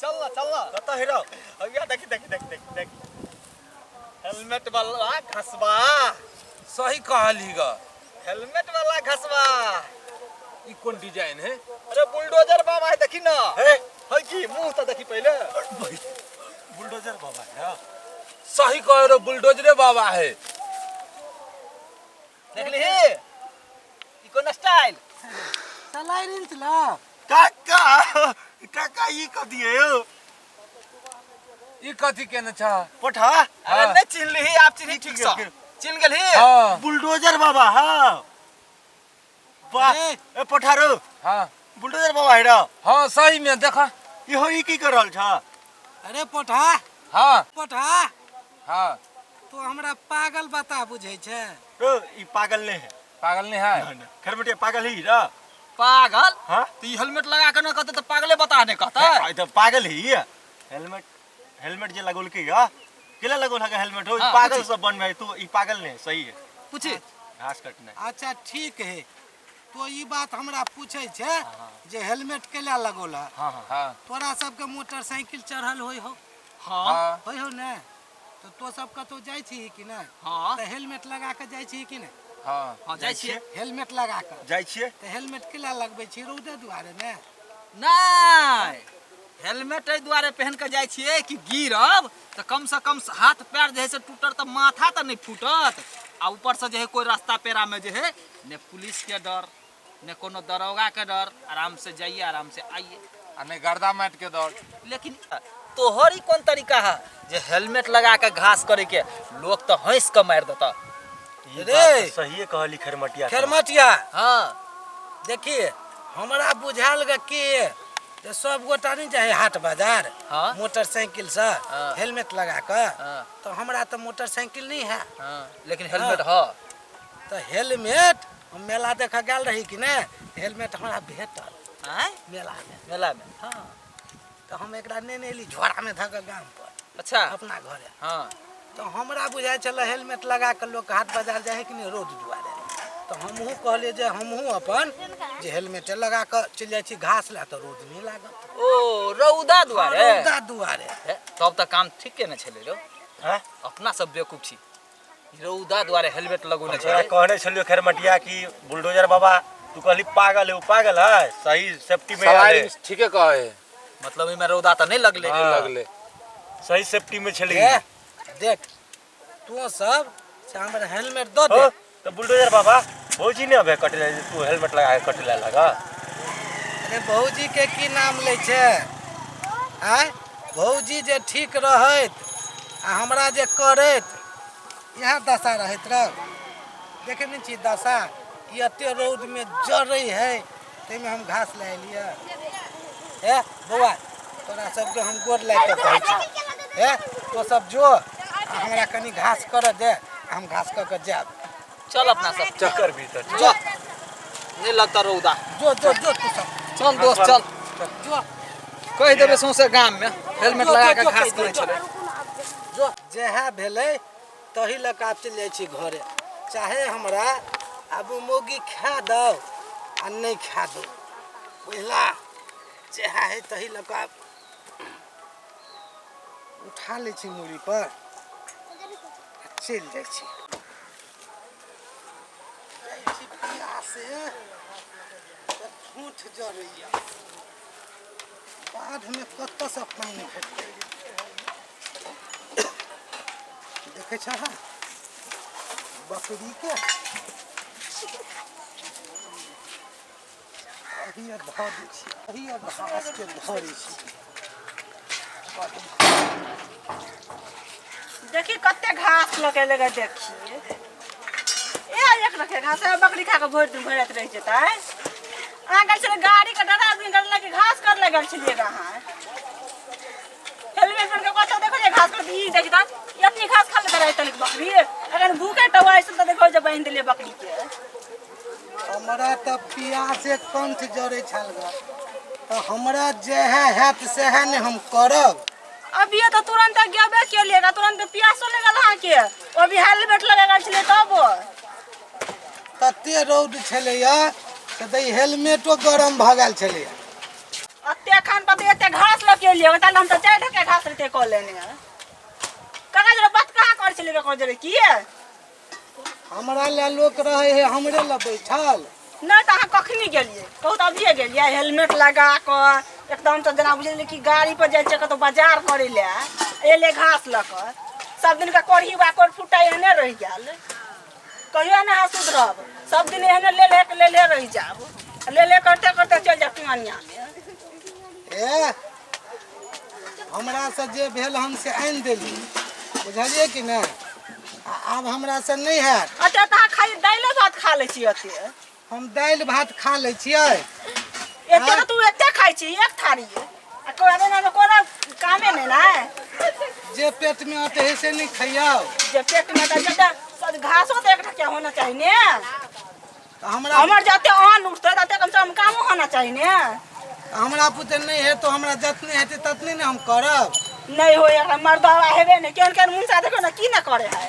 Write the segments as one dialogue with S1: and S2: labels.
S1: चल ना
S2: कता हेरो
S1: अगिया देख हेलमेट वाला घसबा
S3: सही कहली ग।
S1: हेलमेट वाला घसबा
S3: ई कौन डिजाइन है?
S1: अरे बुलडोजर बाबा है देखी ना
S2: हे
S1: है की मुंह तो देखी पहले
S2: बुलडोजर बाबा है।
S3: सही कह रहे बुलडोजरे बाबा है।
S1: देख ली ई कोन स्टाइल
S4: चलाई नहीं चला
S2: काका ई क दिए हो
S3: ई कथी केने छ?
S2: पठा
S1: अरे नहीं चिन्ह ली आप चिन्ह ठीक से चिन्ह गेल ही
S3: हां
S2: बुलडोजर बाबा हां वाह ए पठारो
S3: हां
S2: बुलडोजर बाबा हेरो
S3: हां सही में देखा
S2: ई हो ई की कर रहल छ?
S4: अरे पोठा
S3: हां
S4: पोठा
S3: हां
S4: तो हमरा पागल बता बुझे छे।
S2: ओ ई पागल नहीं है।
S3: पागल नहीं है।
S2: खरबटे पागल ही रा
S1: पागल
S2: हां
S1: तो ई हेलमेट लगा के न कहते तो पागले बता ने कहता
S2: आई तो पागल ही है। हेलमेट जे लगोल के या केला लगोल है हेलमेट हो
S1: हाँ,
S2: पागल सब बन में तू ई पागल नहीं सही है।
S1: पूछी
S2: घास कटना
S4: अच्छा ठीक है तो ई बात हमरा पूछे छे जे हेलमेट केला लगोला।
S2: हां हां
S3: हां
S4: तोरा सबके मोटरसाइकिल चढ़ल होई हो
S1: हां
S4: होई हो ने तो सब कतो जाय छी कि नहीं?
S1: हां
S4: तो हेलमेट लगा के जाय छी कि नहीं?
S3: हां
S1: हां जाय छिए
S4: हेलमेट लगा के
S2: जाय छिए
S4: तो हेलमेट केला लगबे छी रौदे दुआरे ने?
S1: नहीं हेलमेट ए दुआरे पहन के जाय छिए कि गिरब तो कम से कम हाथ पैर जे है से टूटर तो माथा तो नहीं फूटत आ ऊपर से जे है कोई रास्ता पेरा में जे है ने पुलिस के डर ने कोनो दरोगा के डर आराम से जाइए आराम से आइए
S3: आ नहीं गर्दा माट के दौड़।
S1: लेकिन तोहर ही कौन तरीका है जे हेलमेट लगा के घास करे के लोग तो हंस के मार देता।
S4: रे
S2: सही है कहली खरमटिया
S4: खरमटिया
S1: हाँ
S4: देखिए हमरा बुझाल ग के जे सब गोटा नहीं जाए हाट बाजार
S1: हाँ
S4: मोटरसाइकिल से
S1: हाँ।
S4: हेलमेट लगा के
S1: हाँ
S4: तो हमरा तो मोटरसाइकिल नहीं है
S1: हाँ लेकिन हेलमेट है
S4: तो हेलमेट हम मेला देखा गेल रही कि नहीं हेलमेट हमरा भेटल
S1: आय
S4: मेला में।
S1: मेला में
S4: हाँ तो हम एकरा ने एली झोड़ा में धक गाम पर
S1: अच्छा
S4: अपना घरे
S1: हाँ
S4: तो हमरा बुझाई चल हेलमेट लगा के लोग हाट बाजार जाए कि नहीं रोड दुआरे तो हमहू कहलिए जे हमहू अपन जे हेलमेट लगा के चल जाए छी घास ला तो रोड नहीं लागत
S1: ओ रौदा दुआरे
S4: रौदा दुआरे
S1: हे, तब तक काम ठीक के न छले रो
S2: हां
S1: अपना सब बेवकूफ छी रौदा दुआरे हेलमेट लगोने
S2: तोरा
S1: छै
S2: कहने छलियो खरमटिया की बुलडोजर बाबा तू कहली पागल है वो पागल है सही सेफ्टी में आले
S3: ठीक है कहे
S1: मतलब में रौदा तो नहीं लगले
S3: नहीं लगले
S2: सही सेफ्टी में चली
S4: ए, देख तू सब से हमरा हेलमेट दो दे।
S2: तो बुलडोजर बाबा भौजी ने अबे कटले तू हेलमेट लगा के कटले लगा।
S4: अरे भौजी के की नाम ले छे आय भौजी जे ठीक रहत आ हमरा जे करत यहाँ दशा रहत रह देखे नहीं छी दशा ये एते रौद में जरै है ते में हम घास ला लिया ए बौआ तोरा सबके हम गोर ला के कहै छी ए तो सब जो आ हमरा कनी घास कर दे हम घास क के जाब
S1: चल अपना सब
S2: चक्कर भीतर
S4: जो
S1: नहीं लगता रौदा
S4: जो जो जो तू सब
S1: चल दोस्त चल
S4: जो
S1: कह देबे सौंसे गाम में हेलमेट लगा के घास करे छले
S4: जो जेहा भेलै तही लऽ कऽ चलि जाइ छी घरे चाहे हमरा आब मौगी खा दो आ नहीं खा दो बुझला जेहा है तही लऽ कऽ उठा ले छी मूड़ी पर चलि जाइ छी पियासे ठूठ जरैया बाढ़ में कतऽ से पानि भेटतै देखे छ बकरी के अहिया धऽ दै छी अहिया घास के धरै छी
S5: देखी कते घास लगे लगे देखिए ए एक रखे घास है बकरी खा के भोर दिन भरत रह जता है आगे से गाड़ी का डरा आदमी कर लगे घास कर लगे चलिएगा हां हेलमेट पहन के कतो देखो जे घास कर ई देखी त इतनी घास खा लेता रहता बकरी अगर भूखे टवाई से तो देखो जे बांध ले बकरी के
S4: हमरा त पियासे कंठ जरै छल ग तो हमरा जे हैत से है ने हम करब
S5: अभी तो तुरंत गेबे के लेगा तुरंत प्यासो लगल हां के अभी हेलमेट लगा छले तब
S4: तते रौद छलैया से हेलमेटो गरम भ गेल छलैया
S5: अत्ते खान पर एते घास लगे लिए होता हम तो चाय ढके घास रहते कॉल लेने काका जरा बात कहाँ कर छलिए कर जरे की
S4: हमरा ले लोक रहे है हमरे ले बैठल।
S5: नहीं तो अहाँ कखनी गेलिए कहू तो अभिये गेलिए हेलमेट लगा कर एकदम तो जना बुझलिए कि गाड़ी पर जाए कतौ बाजार करे ले एले घास लकर सब दिन का कोढ़ी बा कोढ़ फुटा एहने रह गेल कहियो ना सुधरब सब दिन एहने ले रह जाब ले करते करते चल जा टुआनिया में
S4: ए हमरा से जे भेल हम से आनि देली बुझलिए कि नहीं आब हमरा से नहीं हैत।
S5: अच्छा तो अहाँ खाली दाइले भात खा ले छी अते
S4: हम दालि भात खा ले छियै
S5: एते तो तू एते खाइ छी एक थारी आ कोना ना कोना कामे नहीं ना
S4: जे पेट में आते है से नहीं खइयो।
S5: जे पेट में तो जदा सब घासो तो एक क्या होना चाहिए ने
S4: तो हमरा
S5: हमर जाते अन्न उठते ताते कम से कम काम होना चाहिए ने
S4: हमरा पुते नहीं है तो हमरा जतने हेते ततने ने हम करब।
S5: नहीं हो एक मर्दवा हेबे ने केन केन मुंसा देखो ना की ना करे है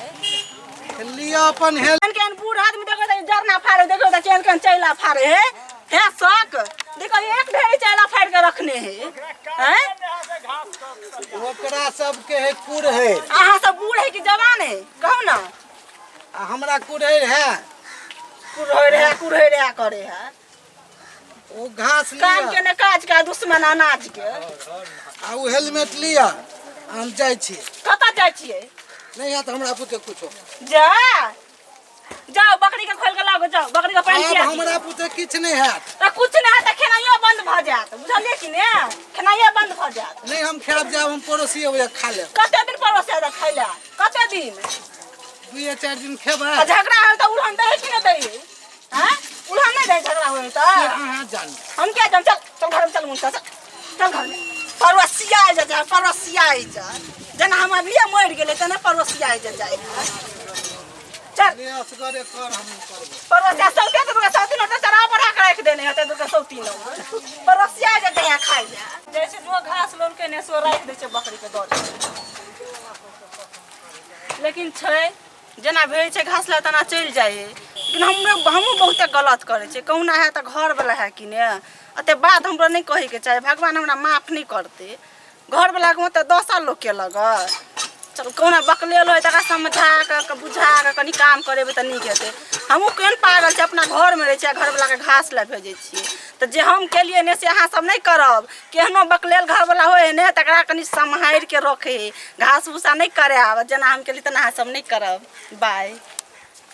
S4: लिया अपन हेल
S5: केन केन बूढ़ आदमी देखो तो जरना फाड़े देखो तो केन केन चैला फाड़े है शक देखो एक ढेरी चैला फाड़ के रखने हैं
S4: ओकरा सबके है कुरहै
S5: अहाँ सब बूढ़ है कि जवान है कहू ना
S4: आ हमरा कुरहै है
S5: कुरहै रे करे है
S4: वो घास
S5: काम
S4: लिया
S5: के ने काज का दुश्मन अनाज के
S4: आ वो हेलमेट लिया हम जाय छी
S5: कतऽ जाइ छियै
S4: नहीं है तो हमरा पुते कुछो
S5: जा जाओ बकरी के खोल के लाओ जाओ बकरी के पानी पिया
S4: अब हमरा पुते किछ नहीं है
S5: तो कुछ नहीं है तो खेनाइयो बंद भ जात बुझलिए कि ने खेनाइयो बंद भ जात
S4: नहीं हम खाब जाब हम पड़ोसी हो खा ले
S5: कते दिन परोसे द खैला कते दिन
S4: 2-4 दिन खेबै
S5: आ झगड़ा हो तो उड़न दे कि न दे हैं उड़न नहीं दे झगड़ा हो तो
S4: अहाँ जान
S5: हम क्या जान चल घर में चल मुंसा चल घर में परोसिया जा जना हमर लिए मर गेले तने परोसिया जा चल
S4: ले असगरे कर हम करब
S5: परोसिया सौते तो दुका सौती नोटा चरा बढ़ा के रख देने हते दुका सौती नो परोसिया जा यहाँ खाई जा जैसे जो घास लोल के ने सो राख दे छै बकरी के दऽ दे लेकिन छै जना भेड़ छै घास ला तना चल जाए लेकिन हमहू बहुत गलत करे छै कहू ना है तो घर वाला है कि ने अते बात हमरा नहीं कहे के चाहे भगवान हमरा माफ नहीं करते घर वाला के तो 10 साल लोग के लग चल कौना बकलेल हो तक समझा के बुझा के कनी काम करेबे त नीक हेते हमहू केन पागल छै अपना घर में रहे छियै घर वाला के घास ला भेजे छियै तो जे हम केलिए ने से अहाँ सब नहीं करब केहनो बकलेल घर वाला होए ने तकरा कनी सम्हार के रखे घास भूसा नहीं करे आब जना हम केली तना अहाँ सब नहीं करब बाय।